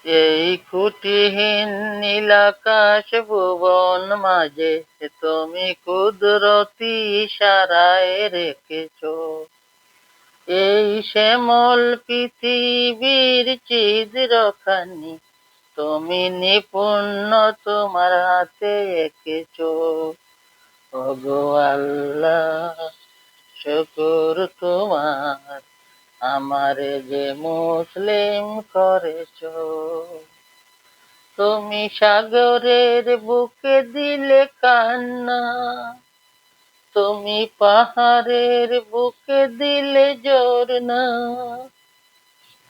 এই খুঁটিহীন নীলাকাশ ভুবন মাঝে তুমি কুদরতি ইশারায় রেখেছ এই শ্যামল পৃথিবীর ছিদ্রখানি তুমি নিপুণ তোমার হাতে এঁকেছ। ওগো আল্লাহ, শুকর তোমার, আমারে যে মুসলিম করেছ। তুমি সাগরের বুকে দিলে কান্না, তুমি পাহাড়ের বুকে দিলে ঝরনা,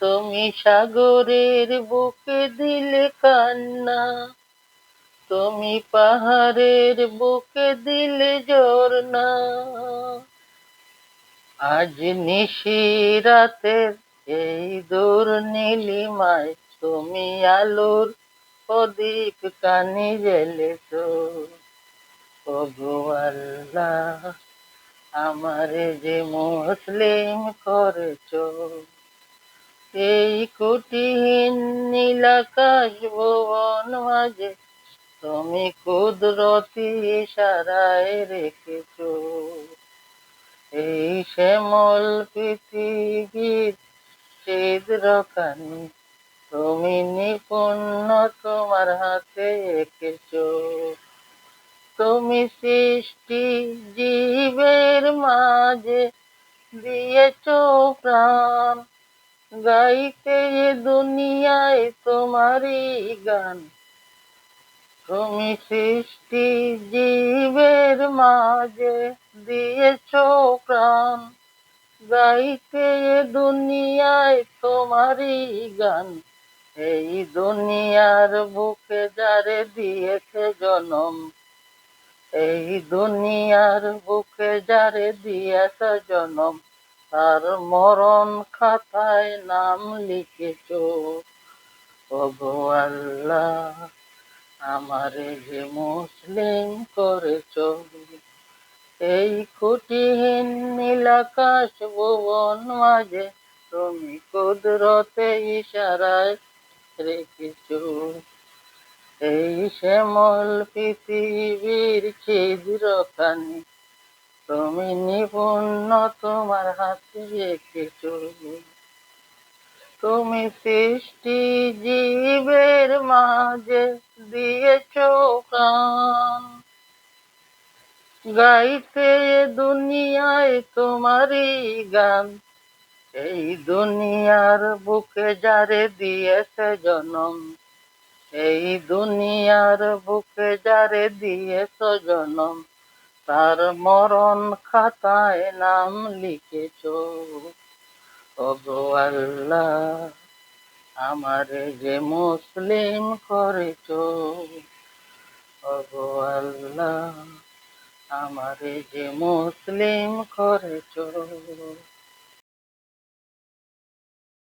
তুমি সাগরের বুকে দিলে কান্না, তুমি পাহাড়ের বুকে দিলে ঝরনা। আজ নিশিরাতের এই দূর নীলিমায় তুমি আলোর প্রদীপ কানি জ্বেলেছ। ওগো আল্লাহ, আমারে যে মুসলিম করেছ। এই কুটিহীন নীলাকাশ ভুবন মাঝে তুমি কুদরতি ইশারায় রেখেছ এই শ্যামল পৃথিবীর ছিদ্রখানি তুমি নিপুণ তোমার হাতে এঁকেছ। তুমি সৃষ্টি জীবের মাঝে দিয়েছ প্রাণ, গাইতে এ দুনিয়ায় তোমারই গান। তুমি সৃষ্টি জীবের মাঝে দিয়েছ প্রাণ, গাইতে এ দুনিয়ায় তোমারই গান। এই দুনিয়ার বুকে যারে দিয়েছে জনম, এই দুনিয়ার বুকে যারে দিয়েছে জনম, তার মরণ খাতায় নাম লিখেছ। ওগো আল্লাহ, আমারে যে মুসলিম করেছ। এই খুঁটিহীন নীলাকাশ ভুবন মাঝে তুমি কুদরতে ইশারায় রেখেছ এই শ্যামল পৃথিবীর ছিদ্রখানি তুমি নিপুণ তোমার হাতে রেখেছ। তুমি সৃষ্টি জীবের মাঝে দিয়েছ প্রাণ, গাইতে এ দুনিয়ায় তোমারই গান। এই দুনিয়ার বুকে যারে দিয়েছে জনম, এই দুনিয়ার বুকে যারে দিয়েছ জনম, তার মরণ খাতায় নাম লিখেছ। ওগো আল্লাহ, আমারে যে মুসলিম করেছ। ওগো আল্লাহ, আমারে যে মুসলিম করেছ।